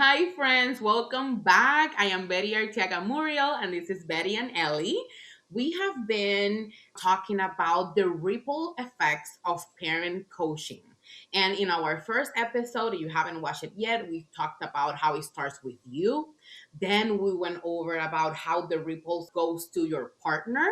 Hi, friends. Welcome back. I am Betty Arteaga Muriel, and this is Betty and Ellie. We have been talking about the ripple effects of parent coaching. And in our first episode, if you haven't watched it yet, we talked about how it starts with you. Then we went over about how the ripples goes to your partner.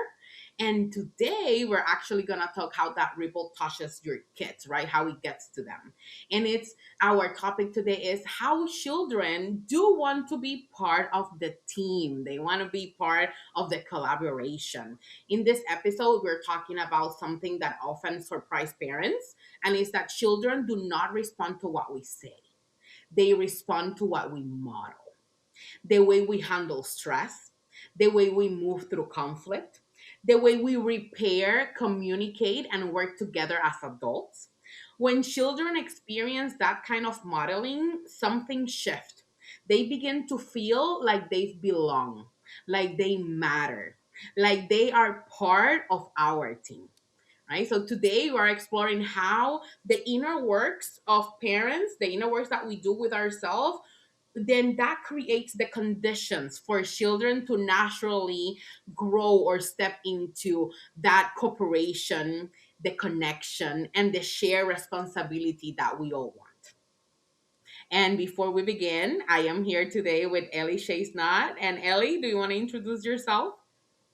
And today we're actually gonna talk how that ripple touches your kids, right? How it gets to them. And it's our topic today is how children do want to be part of the team. They want to be part of the collaboration. In this episode, we're talking about something that often surprises parents, and is that children do not respond to what we say. They respond to what we model. The way we handle stress, the way we move through conflict, the way we repair, communicate, and work together as adults. When children experience that kind of modeling, something shifts. They begin to feel like they belong, like they matter, like they are part of our team. Right? So today we're exploring how the inner works of parents, the inner works that we do with ourselves, then that creates the conditions for children to naturally grow or step into that cooperation, the connection, and the shared responsibility that we all want. And before we begin, I am here today with Ellie Chase-Knott. And Ellie, do you want to introduce yourself?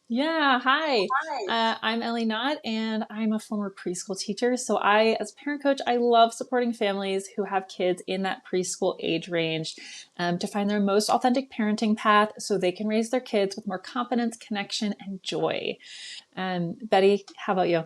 Yeah, hi. I'm Ellie Knott, and I'm a former preschool teacher. So as a parent coach, I love supporting families who have kids in that preschool age range to find their most authentic parenting path so they can raise their kids with more confidence, connection, and joy. Betty, how about you?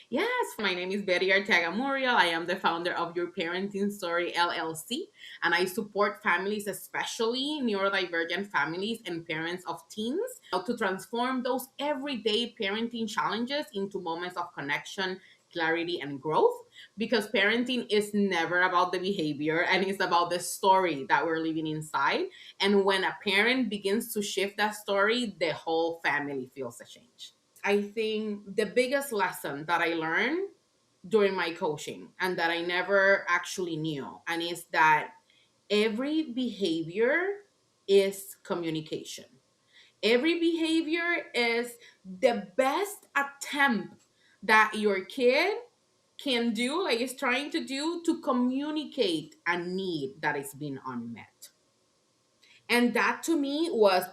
Yes, my name is Betty Arteaga Muriel. I am the founder of Your Parenting Story LLC, and I support families, especially neurodivergent families and parents of teens, to transform those everyday parenting challenges into moments of connection, clarity, and growth. Because parenting is never about the behavior and it's about the story that we're living inside. And when a parent begins to shift that story, the whole family feels a change. I think the biggest lesson that I learned during my coaching and that I never actually knew, and is that every behavior is communication. Every behavior is the best attempt that your kid can do, like is trying to do, to communicate a need that is being unmet. And that to me was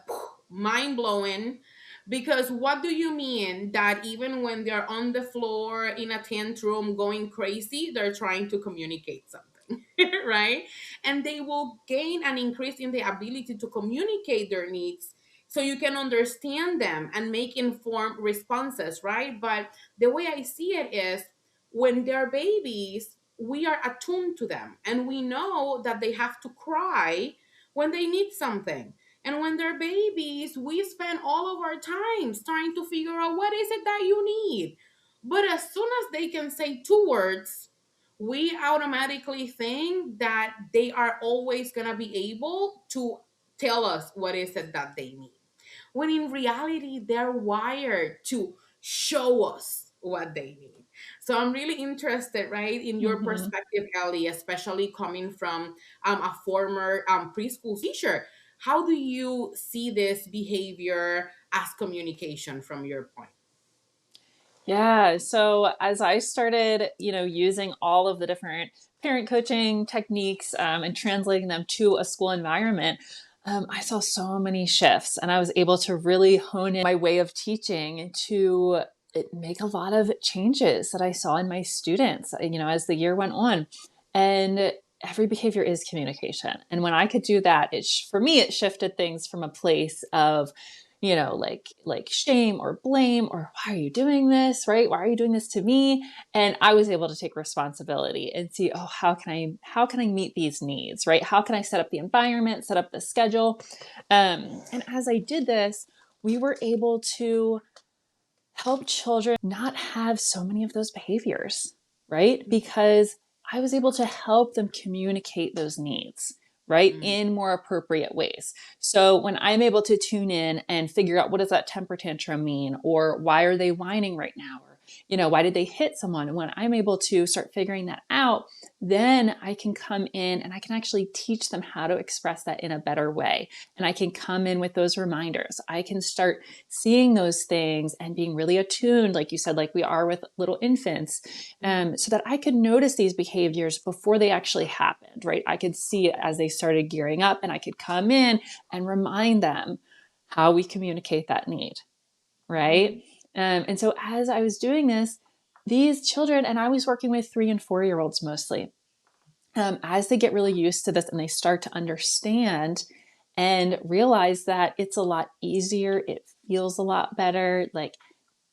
mind blowing, because what do you mean that even when they're on the floor in a tantrum going crazy, they're trying to communicate something, right? And they will gain an increase in the ability to communicate their needs so you can understand them and make informed responses, right? But the way I see it is when they're babies, we are attuned to them and we know that they have to cry when they need something. And when they're babies, we spend all of our times trying to figure out what is it that you need. But as soon as they can say two words, we automatically think that they are always going to be able to tell us what is it that they need. When in reality, they're wired to show us what they need. So I'm really interested, right, in your Mm-hmm. perspective, Ellie, especially coming from a former preschool teacher. How do you see this behavior as communication from your point? Yeah. So as I started, using all of the different parent coaching techniques and translating them to a school environment, I saw so many shifts, and I was able to really hone in my way of teaching to make a lot of changes that I saw in my students, as the year went on. And every behavior is communication. And when I could do that, for me, it shifted things from a place of like shame or blame or why are you doing this, right? Why are you doing this to me? And I was able to take responsibility and see, oh, how can I meet these needs, right? How can I set up the environment, set up the schedule? And as I did this, we were able to help children not have so many of those behaviors, right? Because I was able to help them communicate those needs, right, Mm, in more appropriate ways. So when I'm able to tune in and figure out what does that temper tantrum mean, or why are they whining right now, or why did they hit someone? And when I'm able to start figuring that out, then I can come in and I can actually teach them how to express that in a better way. And I can come in with those reminders. I can start seeing those things and being really attuned, like you said, like we are with little infants, so that I could notice these behaviors before they actually happened, right? I could see it as they started gearing up, and I could come in and remind them how we communicate that need, right? Mm-hmm. And so as I was doing this, these children, and I was working with 3 and 4 year olds mostly, as they get really used to this and they start to understand and realize that it's a lot easier, it feels a lot better, like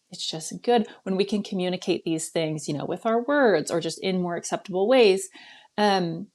it's just good when we can communicate these things, with our words or just in more acceptable ways. Um,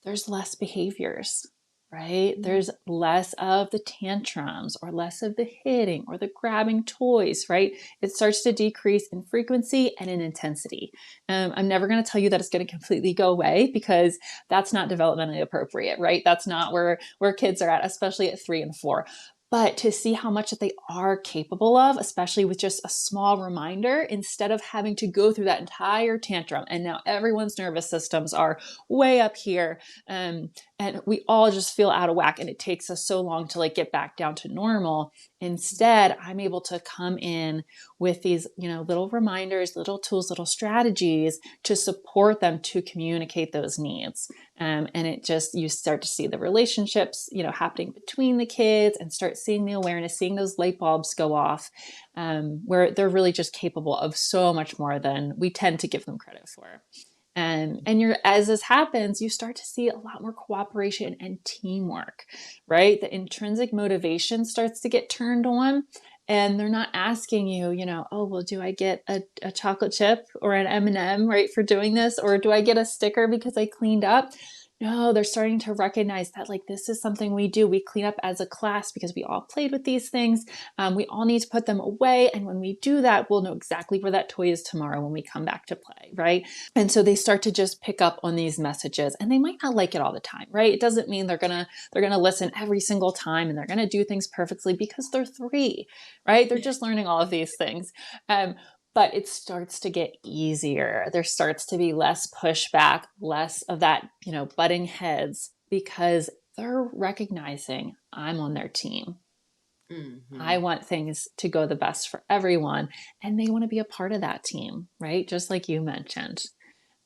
there's less behaviors, right? There's less of the tantrums or less of the hitting or the grabbing toys, right? It starts to decrease in frequency and in intensity. I'm never going to tell you that it's going to completely go away because that's not developmentally appropriate, right? That's not where kids are at, especially at 3 and 4. But to see how much that they are capable of, especially with just a small reminder, instead of having to go through that entire tantrum. And now everyone's nervous systems are way up here, and we all just feel out of whack, and it takes us so long to like get back down to normal. Instead, I'm able to come in with these, little reminders, little tools, little strategies to support them to communicate those needs. And it just, you start to see the relationships, happening between the kids, and start seeing the awareness, seeing those light bulbs go off, where they're really just capable of so much more than we tend to give them credit for. And you're, as this happens, you start to see a lot more cooperation and teamwork, right? The intrinsic motivation starts to get turned on, and they're not asking you, oh, well, do I get a chocolate chip or an M&M, right, for doing this? Or do I get a sticker because I cleaned up? No, they're starting to recognize that like this is something we do. We clean up as a class because we all played with these things. We all need to put them away. And when we do that, we'll know exactly where that toy is tomorrow when we come back to play, right? And so they start to just pick up on these messages, and they might not like it all the time, right? It doesn't mean they're gonna listen every single time and they're gonna do things perfectly because they're 3, right? They're just learning all of these things. But it starts to get easier. There starts to be less pushback, less of that, butting heads, because they're recognizing I'm on their team. Mm-hmm. I want things to go the best for everyone, and they want to be a part of that team, right? Just like you mentioned.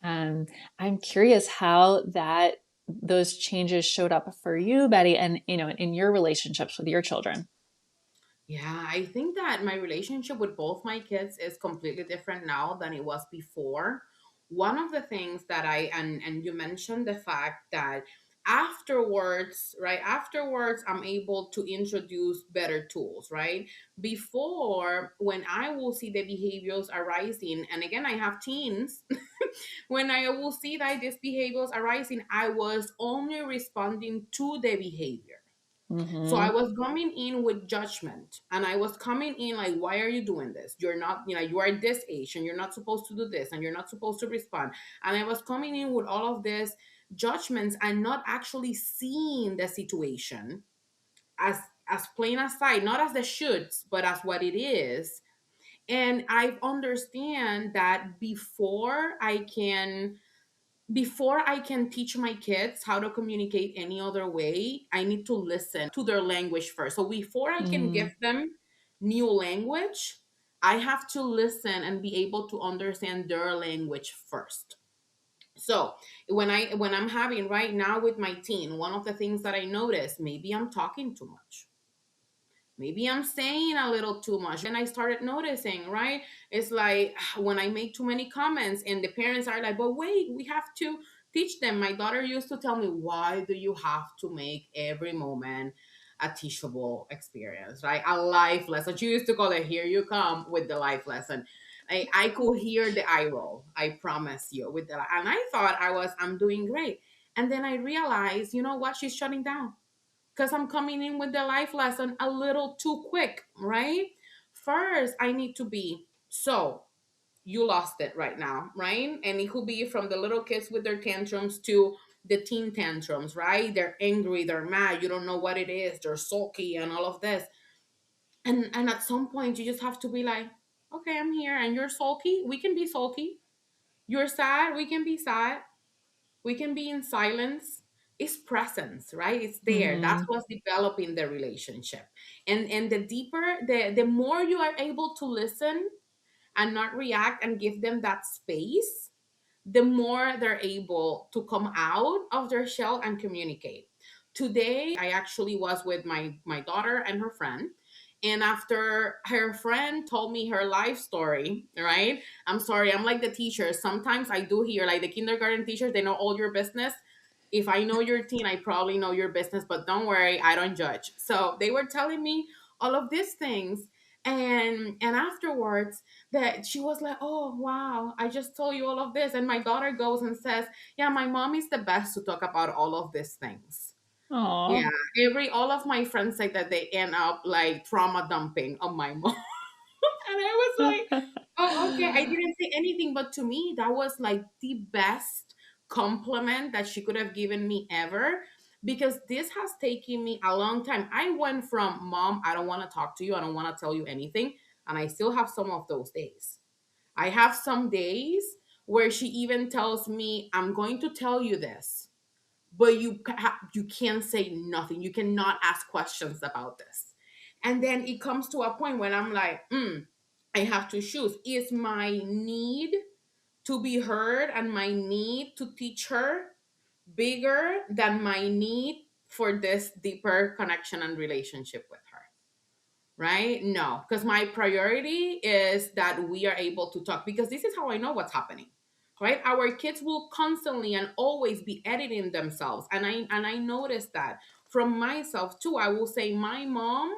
Um, I'm curious how that those changes showed up for you, Betty, and in your relationships with your children. Yeah, I think that my relationship with both my kids is completely different now than it was before. One of the things that and you mentioned the fact that afterwards, right? Afterwards, I'm able to introduce better tools, right? Before, when I will see the behaviors arising, and again, I have teens, when I will see that these behaviors arising, I was only responding to the behavior. So I Mm-hmm. was coming in with judgment, and I was coming in like, why are you doing this? You're not, you are this age and you're not supposed to do this and you're not supposed to respond. And I was coming in with all of this judgments and not actually seeing the situation as plain as sight, not as the shoulds, but as what it is. And I understand that before I can teach my kids how to communicate any other way, I need to listen to their language first. So before I can Mm-hmm. give them new language, I have to listen and be able to understand their language first. So when I'm having right now with my teen, one of the things that I notice, maybe I'm talking too much. Maybe I'm saying a little too much. And I started noticing, right? It's like when I make too many comments and the parents are like, but wait, we have to teach them. My daughter used to tell me, why do you have to make every moment a teachable experience, right? A life lesson. She used to call it, here you come with the life lesson. I could hear the eye roll, I promise you, with the, and I thought I'm doing great. And then I realized, you know what? She's shutting down because I'm coming in with the life lesson a little too quick, right? First, I need to be so you lost it right now, right? And it could be from the little kids with their tantrums to the teen tantrums, right? They're angry, they're mad, you don't know what it is, they're sulky and all of this. And at some point you just have to be like, Okay, I'm here. And you're sulky? We can be sulky. You're sad? We can be sad. We can be in silence. It's presence, right? It's there. That's Mm-hmm. what's developing the relationship. And the deeper, the more you are able to listen and not react and give them that space, the more they're able to come out of their shell and communicate. Today, I actually was with my daughter and her friend. And after her friend told me her life story, right? I'm sorry, I'm like the teacher. Sometimes I do hear like the kindergarten teachers, they know all your business. If I know your teen, I probably know your business, but don't worry, I don't judge. So they were telling me all of these things. And afterwards, that she was like, "Oh wow, I just told you all of this." And my daughter goes and says, "Yeah, my mom is the best to talk about all of these things." Aw. Yeah, every all of my friends say that they end up like trauma dumping on my mom. And I was like, "Oh, okay." I didn't say anything, but to me, that was like the best compliment that she could have given me ever, because this has taken me a long time. I went from mom, I don't want to talk to you, I don't want to tell you anything, and I still have some of those days. I have some days where she even tells me, "I'm going to tell you this, but you can't say nothing. You cannot ask questions about this." And then it comes to a point when I'm like, I have to choose. Is my need to be heard and my need to teach her bigger than my need for this deeper connection and relationship with her? Right? No, because my priority is that we are able to talk, because this is how I know what's happening. Right? Our kids will constantly and always be editing themselves. And I noticed that from myself too. I will say my mom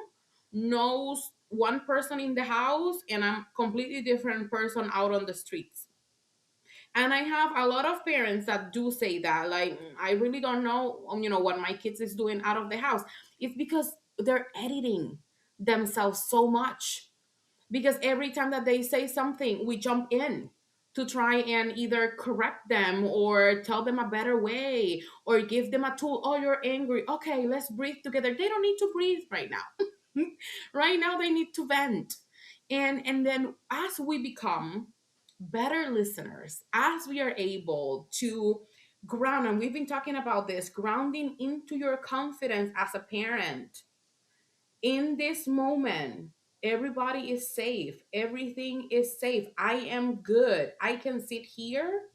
knows one person in the house and I'm completely different person out on the streets. And I have a lot of parents that do say that, like, I really don't know, what my kids is doing out of the house. It's because they're editing themselves so much. Because every time that they say something, we jump in to try and either correct them or tell them a better way or give them a tool. "Oh, you're angry. Okay, let's breathe together." They don't need to breathe right now. Right now, they need to vent. And then as we become better listeners, as we are able to ground, and we've been talking about this, grounding into your confidence as a parent. In this moment, everybody is safe, everything is safe, I am good, I can sit here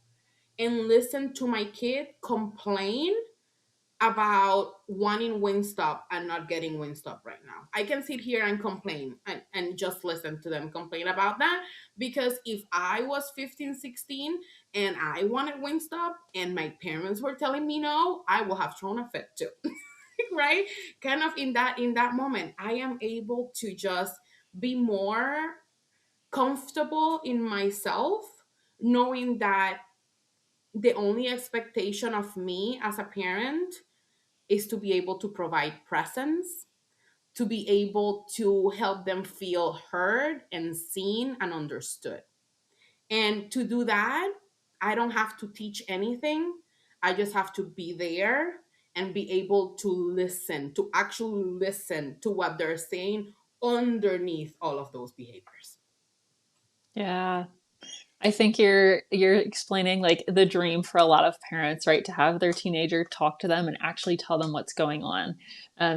and listen to my kid complain about wanting Wingstop and not getting Wingstop right now. I can sit here and complain and just listen to them complain about that, because if I was 15, 16 and I wanted Wingstop and my parents were telling me no, I will have thrown a fit too. Right? Kind of in that moment, I am able to just be more comfortable in myself, knowing that the only expectation of me as a parent is to be able to provide presence, to be able to help them feel heard and seen and understood. And to do that, I don't have to teach anything. I just have to be there and be able to listen, to actually listen to what they're saying underneath all of those behaviors. Yeah. I think you're explaining like the dream for a lot of parents, right? To have their teenager talk to them and actually tell them what's going on.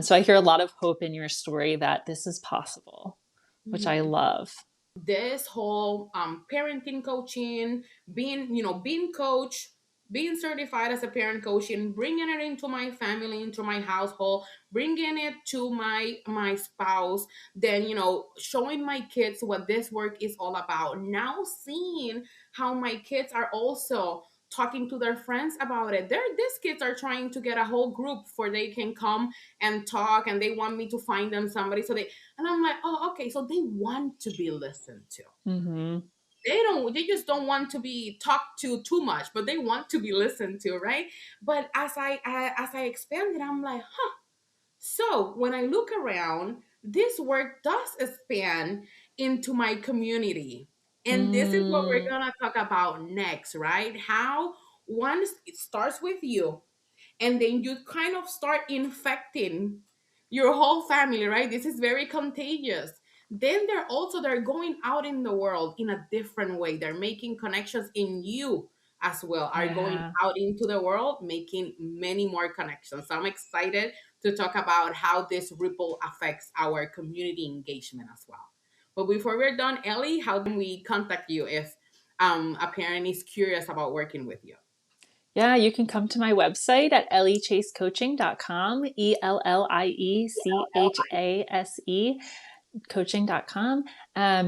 So I hear a lot of hope in your story that this is possible, which I Mhm. love. This whole parenting coaching, being coach, being certified as a parent coach, and bringing it into my family, into my household, bringing it to my spouse, then showing my kids what this work is all about. Now seeing how my kids are also talking to their friends about it. These kids are trying to get a whole group for they can come and talk, and they want me to find them somebody, so they and I'm like, "Oh, okay, so they want to be listened to. Hmm. They just don't want to be talked to too much, but they want to be listened to, right?" But as I expanded, I'm like, "Huh." So when I look around, this work does expand into my community. And this is what we're Mm, going to talk about next, right? How once it starts with you, and then you kind of start infecting your whole family, right? This is very contagious. then they're going out in the world in a different way. They're making connections in you as well, are going Yeah. out into the world making many more connections. So I'm excited to talk about how this ripple affects our community engagement as well. But before we're done, Ellie, how can we contact you if a parent is curious about working with you? Yeah, you can come to my website at elliechasecoaching.com, ELLIECHASE coaching.com.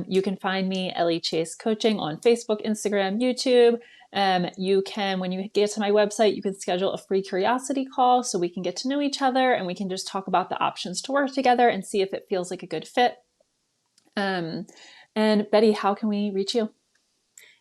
You can find me, Ellie Chase Coaching, on Facebook, Instagram, YouTube. You can, when you get to my website, you can schedule a free curiosity call so we can get to know each other and we can just talk about the options to work together and see if it feels like a good fit. Um, and Betty, how can we reach you?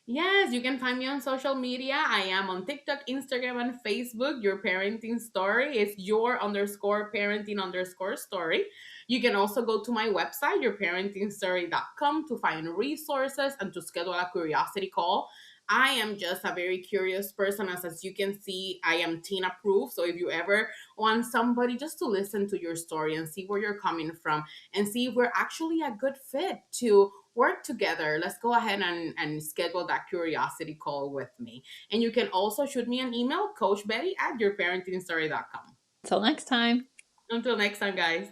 Yes, you can find me on social media. I am on TikTok, Instagram, and Facebook. Your parenting story is your underscore parenting underscore story. You can also go to my website, yourparentingstory.com, to find resources and to schedule a curiosity call. I am just a very curious person. As you can see, I am teen approved. So if you ever want somebody just to listen to your story and see where you're coming from and see if we're actually a good fit to work together, let's go ahead and schedule that curiosity call with me. And you can also shoot me an email, coachbetty at yourparentingstory.com. Until next time. Until next time, guys.